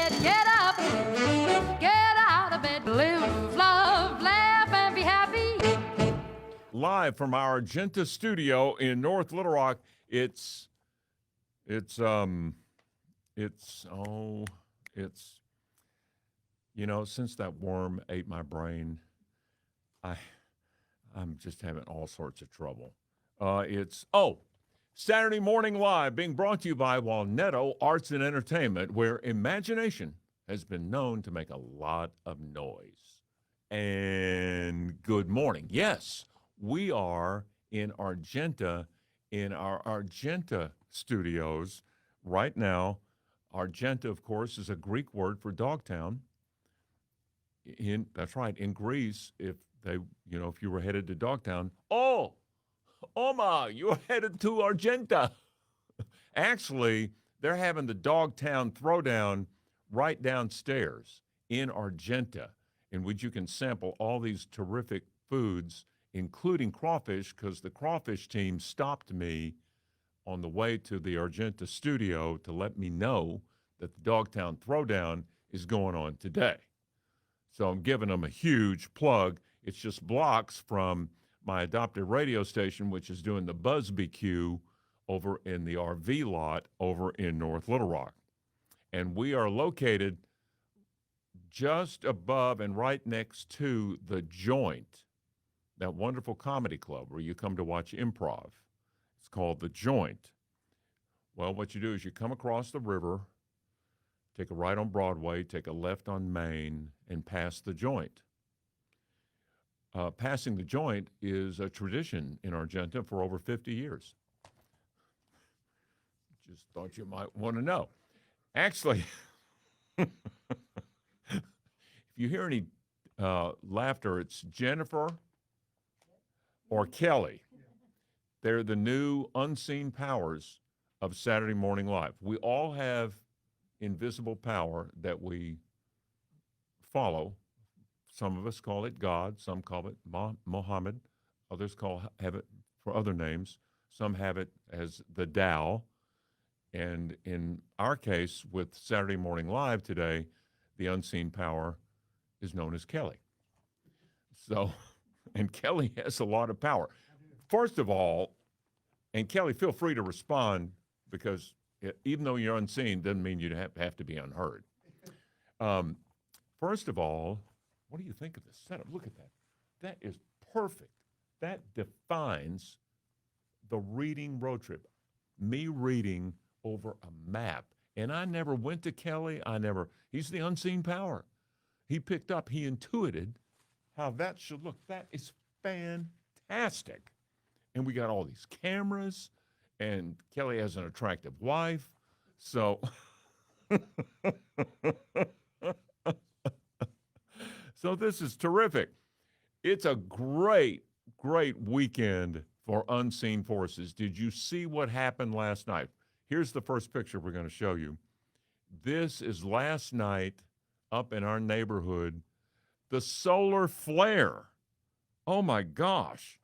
bed, get up, get out of bed, live, love, laugh, and be happy. Live from our Argenta studio in North Little Rock, it's since that worm ate my brain, I'm just having all sorts of trouble. It's Saturday Morning Live, being brought to you by Walnetto Arts and Entertainment, where imagination has been known to make a lot of noise. And good morning. Yes, we are in Argenta, in our Argenta Studios right now. Argenta, of course, is a Greek word for Dogtown. That's right, in Greece, if you were headed to Dogtown, Oma, you're headed to Argenta. Actually, they're having the Dogtown Throwdown right downstairs in Argenta, in which you can sample all these terrific foods, including crawfish, because the crawfish team stopped me on the way to the Argenta studio to let me know that the Dogtown Throwdown is going on today. So I'm giving them a huge plug. It's just blocks from my adopted radio station, which is doing the BuzzBQ over in the RV lot over in North Little Rock. And we are located just above and right next to The Joint, that wonderful comedy club where you come to watch improv. It's called The Joint. Well, what you do is you come across the river, take a right on Broadway, take a left on Main, and pass The Joint. Passing The Joint is a tradition in Argenta for over 50 years. Just thought you might want to know. Actually, if you hear any laughter, it's Jennifer or Kelly. They're the new unseen powers of Saturday Morning Live. We all have invisible power that we follow. Some of us call it God, some call it Muhammad, others have it for other names. Some have it as the Tao. And in our case, with Saturday Morning Live today, the unseen power is known as Kelly. So, and Kelly has a lot of power. First of all, and Kelly, feel free to respond, because even though you're unseen, doesn't mean you have to be unheard. First of all, what do you think of this setup? Look at that. That is perfect. That defines the reading road trip. Me reading over a map. And I never went to Kelly. He's the unseen power. He intuited how that should look. That is fantastic. And we got all these cameras, and Kelly has an attractive wife. So, so this is terrific. It's a great, great weekend for Unseen Forces. Did you see what happened last night? Here's the first picture we're going to show you. This is last night up in our neighborhood, the solar flare. Oh my gosh.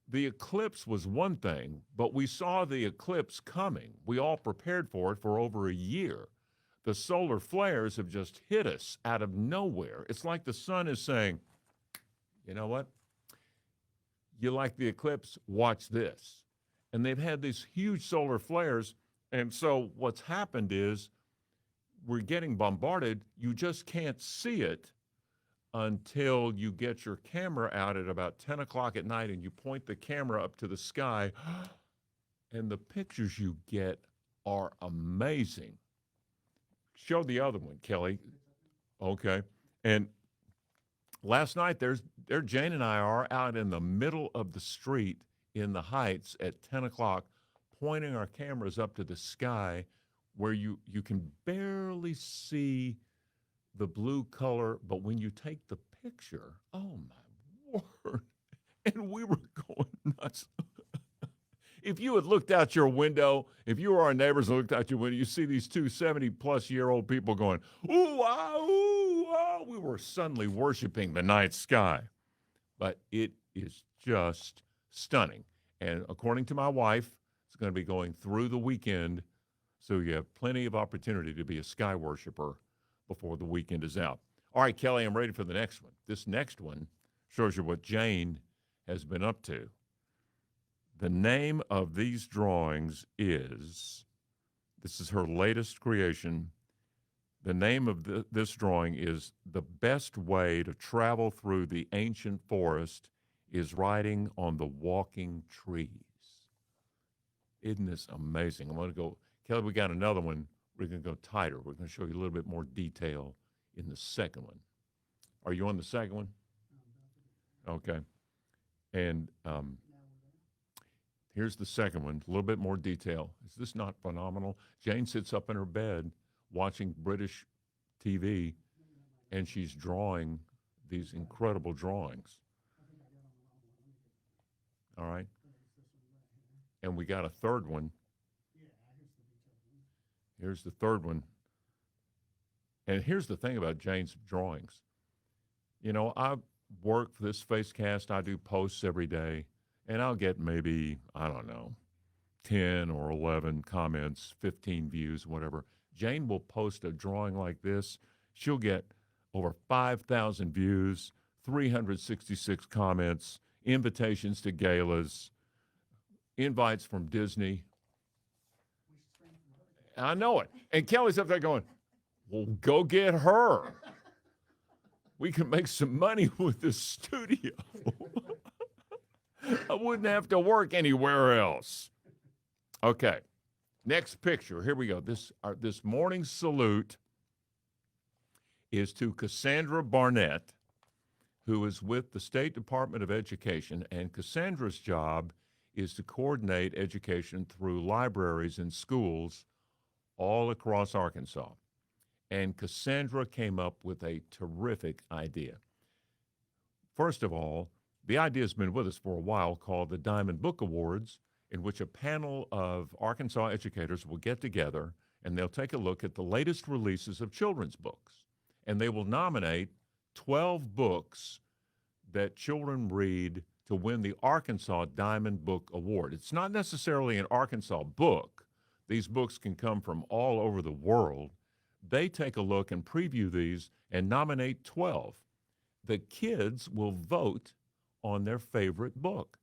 The eclipse was one thing, but we saw the eclipse coming. We all prepared for it for over a year. The solar flares have just hit us out of nowhere. It's like the sun is saying, you know what? You like the eclipse? Watch this. And they've had these huge solar flares. And so what's happened is we're getting bombarded. You just can't see it until you get your camera out at about 10 o'clock at night and you point the camera up to the sky, and the pictures you get are amazing. Show the other one, Kelly. Okay. And last night, Jane and I are out in the middle of the street in the Heights at 10 o'clock, pointing our cameras up to the sky where you can barely see the blue color, but when you take the picture, oh my word, and we were going nuts. If you had looked out your window, if you were our neighbors and looked out your window, you see these two 70-plus-year-old people going, ooh, ah, ooh, ah. We were suddenly worshiping the night sky. But it is just stunning. And according to my wife, it's going to be going through the weekend, so you have plenty of opportunity to be a sky worshiper before the weekend is out. All right, Kelly, I'm ready for the next one. This next one shows you what Jane has been up to. The name of these drawings is, this is her latest creation. The name of this drawing is "The Best Way to Travel Through the Ancient Forest is Riding on the Walking Trees." Isn't this amazing? I'm going to go, Kelly, we got another one. We're going to go tighter. We're going to show you a little bit more detail in the second one. Are you on the second one? Okay. And here's the second one, a little bit more detail. Is this not phenomenal? Jane sits up in her bed watching British TV, and she's drawing these incredible drawings. All right. And we got a third one. Here's the third one. And here's the thing about Jane's drawings. You know, I work for this Facecast. I do posts every day, and I'll get maybe, I don't know, 10 or 11 comments, 15 views, whatever. Jane will post a drawing like this. She'll get over 5,000 views, 366 comments, invitations to galas, invites from Disney. I know it. And Kelly's up there going, well, go get her. We can make some money with this studio. I wouldn't have to work anywhere else. Okay. Next picture. Here we go. This morning's salute is to Cassandra Barnett, who is with the State Department of Education, and Cassandra's job is to coordinate education through libraries and schools all across Arkansas. And Cassandra came up with a terrific idea. First of all, the idea has been with us for a while, called the Diamond Book Awards, in which a panel of Arkansas educators will get together and they'll take a look at the latest releases of children's books. And they will nominate 12 books that children read to win the Arkansas Diamond Book Award. It's not necessarily an Arkansas book. These books can come from all over the world. They take a look and preview these and nominate 12. The kids will vote on their favorite book.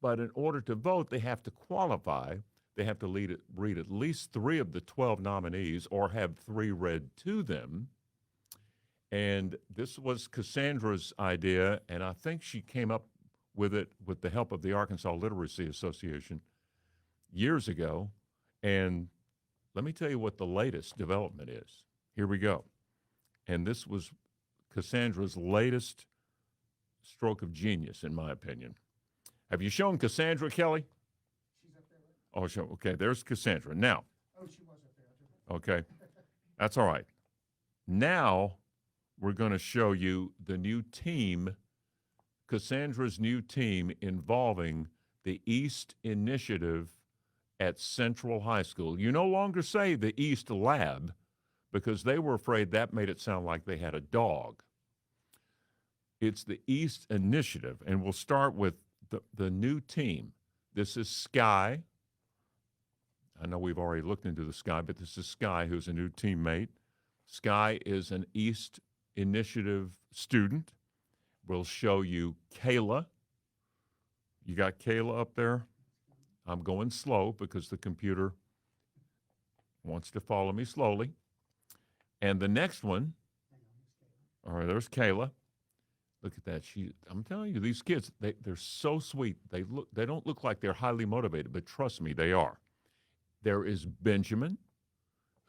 But in order to vote, they have to qualify. They have to read at least 3 of the 12 nominees or have 3 read to them. And this was Cassandra's idea, and I think she came up with it with the help of the Arkansas Literacy Association years ago. And let me tell you what the latest development is. Here we go. And this was Cassandra's latest stroke of genius, in my opinion. Have you shown Cassandra, Kelly? She's up there. Oh, okay, there's Cassandra. Now. Oh, she was up there. Okay, that's all right. Now we're going to show you the new team, Cassandra's new team involving the East Initiative at Central High School. You no longer say the East Lab because they were afraid that made it sound like they had a dog. It's the East Initiative, and we'll start with the new team. This is Sky. I know we've already looked into the Sky, but this is Sky, who's a new teammate. Sky is an East Initiative student. We'll show you Kayla. You got Kayla up there? I'm going slow because the computer wants to follow me slowly. And the next one, all right, there's Kayla. Look at that. I'm telling you, these kids, they're so sweet. They don't look like they're highly motivated, but trust me, they are. There is Benjamin,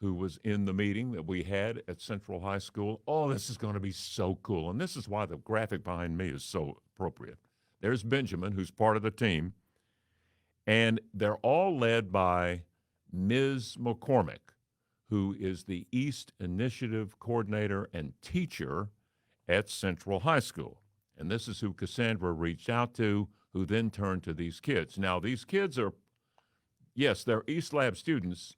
who was in the meeting that we had at Central High School. Oh, this is going to be so cool. And this is why the graphic behind me is so appropriate. There's Benjamin, who's part of the team. And they're all led by Ms. McCormick, who is the East Initiative Coordinator and teacher at Central High School. And this is who Cassandra reached out to, who then turned to these kids. Now, these kids are, yes, they're East Lab students.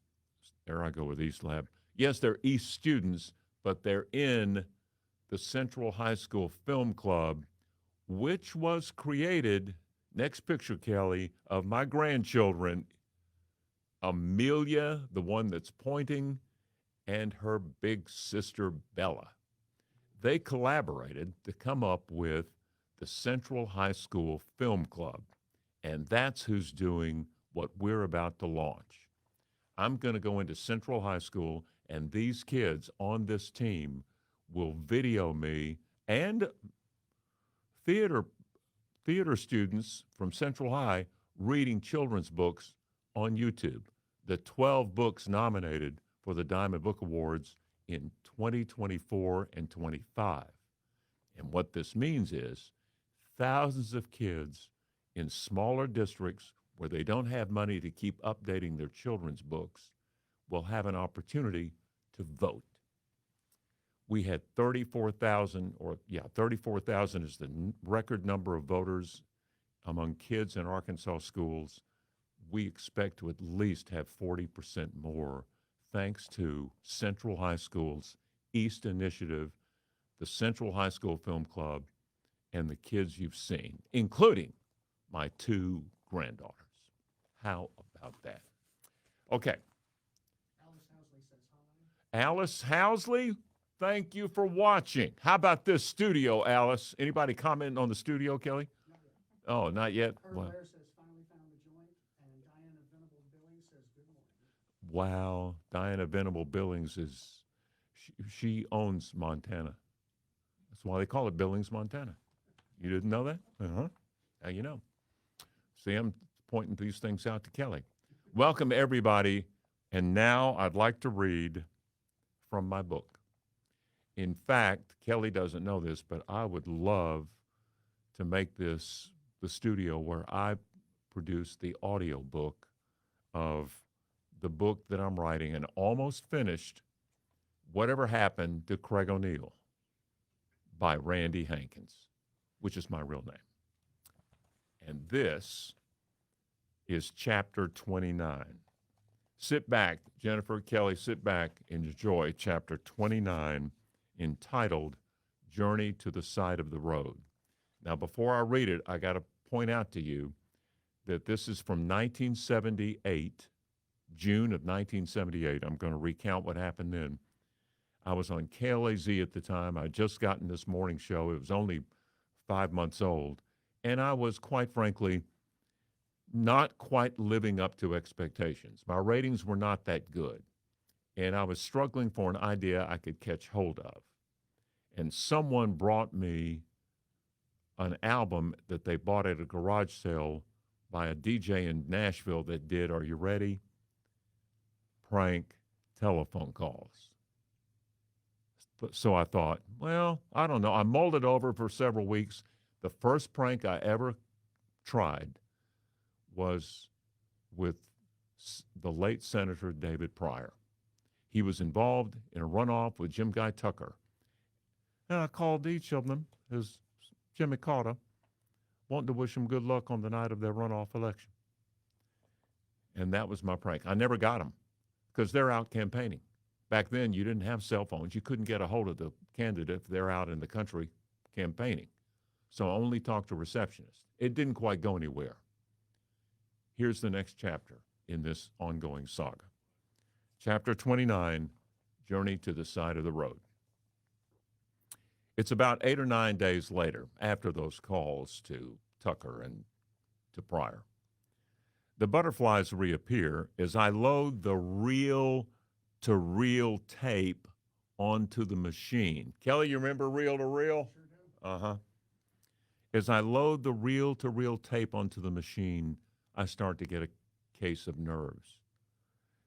There I go with East Lab. Yes, they're East students, but they're in the Central High School Film Club, which was created, next picture, Kelly, of my grandchildren, Amelia, the one that's pointing, and her big sister Bella. They collaborated to come up with the Central High School Film Club, and that's who's doing what we're about to launch. I'm going to go into Central High School, and these kids on this team will video me and theater students from Central High reading children's books on YouTube. The 12 books nominated for the Diamond Book Awards in 2024 and 25. And what this means is thousands of kids in smaller districts where they don't have money to keep updating their children's books will have an opportunity to vote. We had 34,000 is the record number of voters among kids in Arkansas schools. We expect to at least have 40% more thanks to Central High School's East Initiative, the Central High School Film Club, and the kids you've seen, including my 2 granddaughters. How about that? Okay. Alice Housley says hi. Alice Housley, thank you for watching. How about this studio, Alice? Anybody commenting on the studio, Kelly? Not yet. Oh, not yet? Herb Wow. Blair says finally found the joint, and Diana Venable Billings says good morning. Wow. Diana Venable Billings she owns Montana. That's why they call it Billings, Montana. You didn't know that? Uh-huh. Now you know. See, I'm pointing these things out to Kelly. Welcome, everybody. And now I'd like to read from my book. In fact, Kelly doesn't know this, but I would love to make this the studio where I produce the audio book of the book that I'm writing and almost finished, Whatever Happened to Craig O'Neill by Randy Hankins, which is my real name. And this is chapter 29. Sit back, Jennifer, Kelly, sit back and enjoy chapter 29 entitled Journey to the Side of the Road. Now, before I read it, I got to point out to you that this is from 1978, June of 1978. I'm going to recount what happened then. I was on KLAZ at the time. I'd just gotten this morning show. It was only 5 months old. And I was, quite frankly, not quite living up to expectations. My ratings were not that good. And I was struggling for an idea I could catch hold of. And someone brought me an album that they bought at a garage sale by a DJ in Nashville that did, are you ready? Prank telephone calls. So I thought, well, I don't know. I mulled it over for several weeks. The first prank I ever tried was with the late Senator David Pryor. He was involved in a runoff with Jim Guy Tucker. And I called each of them as Jimmy Carter, wanting to wish him good luck on the night of their runoff election. And that was my prank. I never got them because they're out campaigning. Back then, you didn't have cell phones. You couldn't get a hold of the candidate if they're out in the country campaigning. So I only talked to receptionists. It didn't quite go anywhere. Here's the next chapter in this ongoing saga. Chapter 29, Journey to the Side of the Road. It's about 8 or 9 days later, after those calls to Tucker and to Pryor. The butterflies reappear as I load the reel-to-reel tape onto the machine. Kelly, you remember reel-to-reel? Sure do. Uh-huh. As I load the reel-to-reel tape onto the machine, I start to get a case of nerves.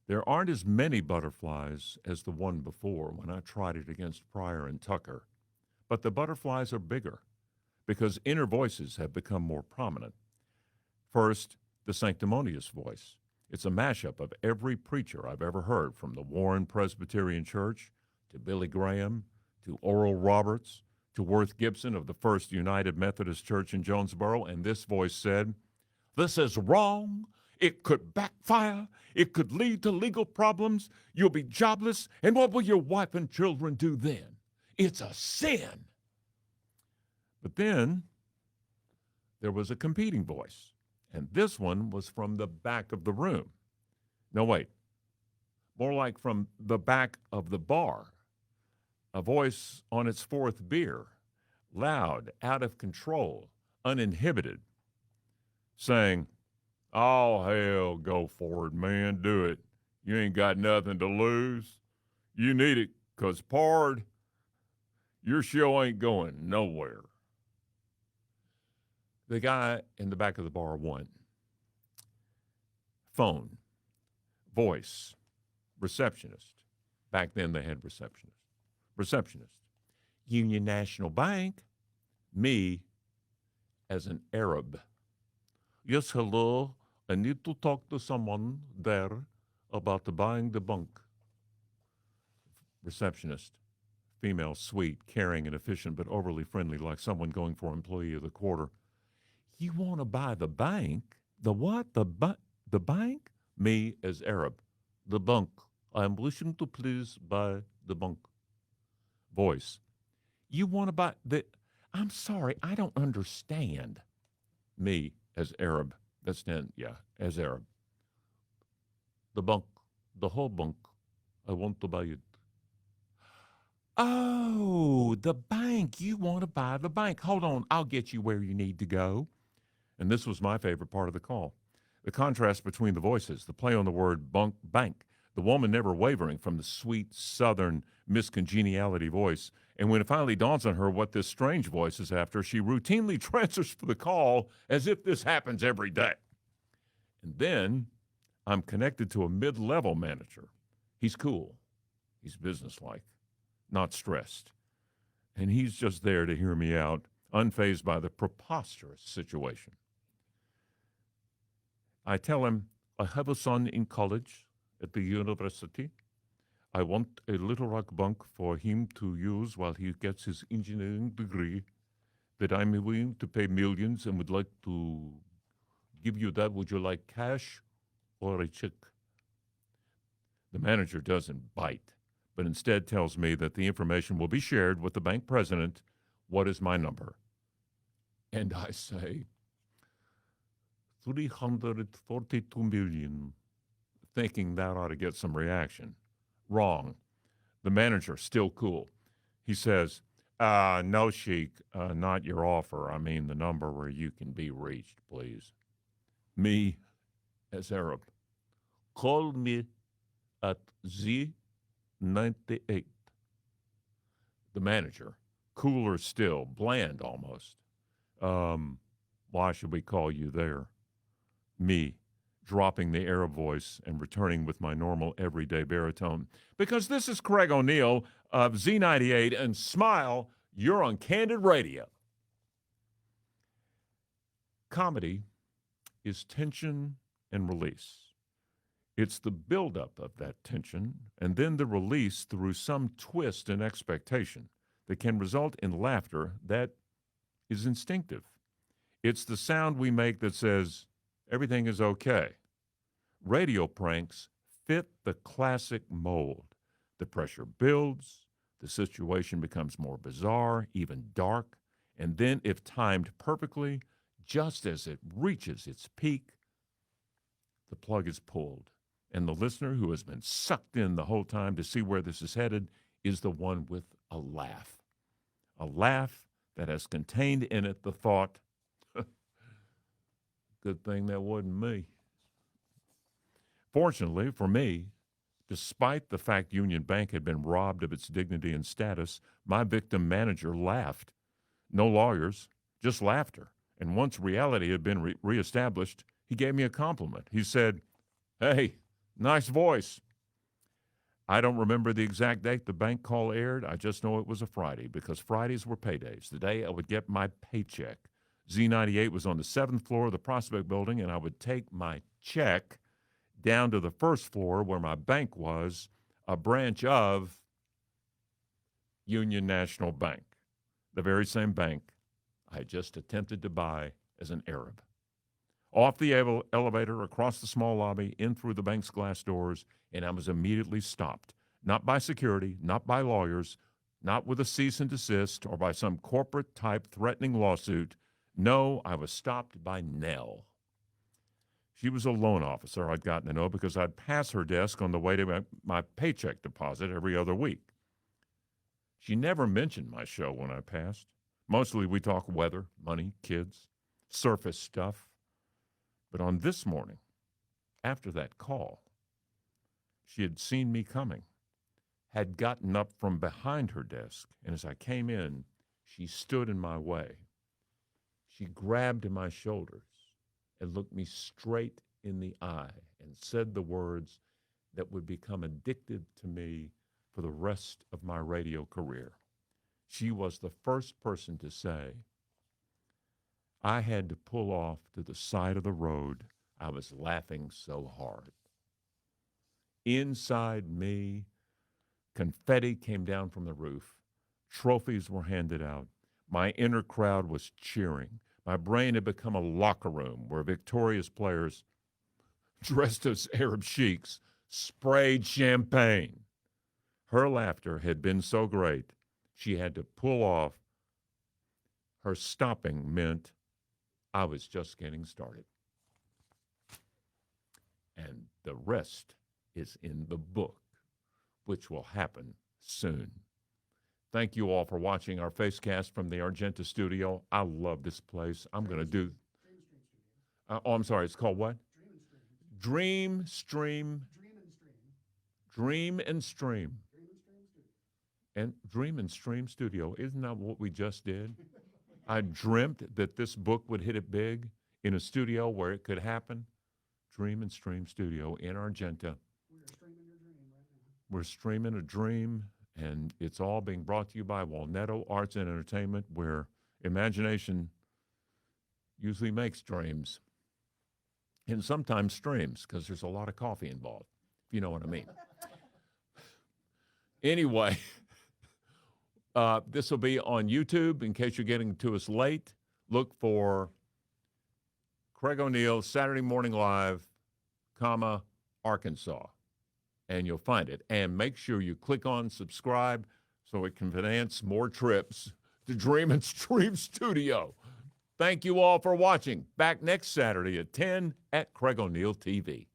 There aren't as many butterflies as the one before when I tried it against Pryor and Tucker, but the butterflies are bigger because inner voices have become more prominent. First, the sanctimonious voice. It's a mashup of every preacher I've ever heard, from the Warren Presbyterian Church to Billy Graham to Oral Roberts to Worth Gibson of the First United Methodist Church in Jonesboro, and this voice said, "This is wrong. It could backfire. It could lead to legal problems. You'll be jobless, and what will your wife and children do then? It's a sin." But then there was a competing voice, and this one was from the back of the room. No, wait. more like from the back of the bar. A voice on its fourth beer, loud, out of control, uninhibited, saying, "Oh, hell, go for it, man. Do it. You ain't got nothing to lose. You need it, 'cause, pard, your show ain't going nowhere." The guy in the back of the bar won. Phone, voice, receptionist. Back then they had receptionist. Receptionist. Union National Bank. Me as an Arab. "Yes, hello. I need to talk to someone there about buying the bank." Receptionist. Female, sweet, caring, and efficient, but overly friendly, like someone going for Employee of the Quarter. "You want to buy the bank? The what? The bank?" Me as Arab. "The bank. I am wishing to please buy the bank." Voice. "You want to buy the... I'm sorry, I don't understand." Me as Arab. That's then, yeah, as Arab. "The bank. The whole bank. I want to buy it." "Oh, the bank. You want to buy the bank. Hold on, I'll get you where you need to go." And this was my favorite part of the call. The contrast between the voices, the play on the word bank, the woman never wavering from the sweet southern miscongeniality voice. And when it finally dawns on her what this strange voice is after, she routinely transfers for the call as if this happens every day. And then I'm connected to a mid-level manager. He's cool. He's businesslike, not stressed. And he's just there to hear me out, unfazed by the preposterous situation. I tell him, "I have a son in college at the university. I want a Little Rock bank for him to use while he gets his engineering degree, that I'm willing to pay millions and would like to give you that. Would you like cash or a check?" The manager doesn't bite, but instead tells me that the information will be shared with the bank president. What is my number? And I say, 342 million, thinking that ought to get some reaction. Wrong. The manager, still cool. He says, "No, Sheik, not your offer. I mean the number where you can be reached, please." Me as Arab. "Call me at Z98. The manager, cooler still, bland almost. "Why should we call you there?" Me, dropping the Arab voice and returning with my normal everyday baritone. "Because this is Craig O'Neill of Z98, and smile, you're on Candid Radio." Comedy is tension and release. It's the buildup of that tension and then the release through some twist in expectation that can result in laughter that is instinctive. It's the sound we make that says, everything is okay. Radio pranks fit the classic mold. The pressure builds, the situation becomes more bizarre, even dark, and then, if timed perfectly, just as it reaches its peak, the plug is pulled. And the listener, who has been sucked in the whole time to see where this is headed, is the one with a laugh. A laugh that has contained in it the thought, good thing that wasn't me. Fortunately for me, despite the fact Union Bank had been robbed of its dignity and status, my victim manager laughed. No lawyers, just laughter. And once reality had been reestablished, he gave me a compliment. He said, "Hey, nice voice." I don't remember the exact date the bank call aired. I just know it was a Friday, because Fridays were paydays, the day I would get my paycheck. Z98 was on the 7th floor of the Prospect Building, and I would take my check down to the 1st floor where my bank was, a branch of Union National Bank, the very same bank I had just attempted to buy as an Arab. Off the elevator, across the small lobby, in through the bank's glass doors, and I was immediately stopped. Not by security, not by lawyers, not with a cease and desist, or by some corporate-type threatening lawsuit. No, I was stopped by Nell. She was a loan officer I'd gotten to know because I'd pass her desk on the way to my paycheck deposit every other week. She never mentioned my show when I passed. Mostly we talk weather, money, kids, surface stuff. But on this morning, after that call, she had seen me coming, had gotten up from behind her desk, and as I came in, she stood in my way. She grabbed my shoulders and looked me straight in the eye and said the words that would become addictive to me for the rest of my radio career. She was the first person to say, I had to pull off to the side of the road. I was laughing so hard. Inside me, confetti came down from the roof. Trophies were handed out. My inner crowd was cheering. My brain had become a locker room where victorious players, dressed as Arab sheiks, sprayed champagne. Her laughter had been so great, she had to pull off. Her stopping meant I was just getting started. And the rest is in the book, which will happen soon. Thank you all for watching our Facecast from the Argenta Studio. I love this place. I'm going to do... I'm sorry, it's called what? Dream Stream. Dream and Stream. And Dream and Stream Studio. Isn't that what we just did? I dreamt that this book would hit it big in a studio where it could happen. Dream and Stream Studio in Argenta. We're streaming a dream, and it's all being brought to you by Walnetto Arts and Entertainment, where imagination usually makes dreams. And sometimes streams, because there's a lot of coffee involved, if you know what I mean. Anyway, this will be on YouTube in case you're getting to us late. Look for Craig O'Neill, Saturday Morning Live, Arkansas, and you'll find it. And make sure you click on subscribe so it can finance more trips to Dream and Stream Studio. Thank you all for watching. Back next Saturday at 10 at Craig O'Neill TV.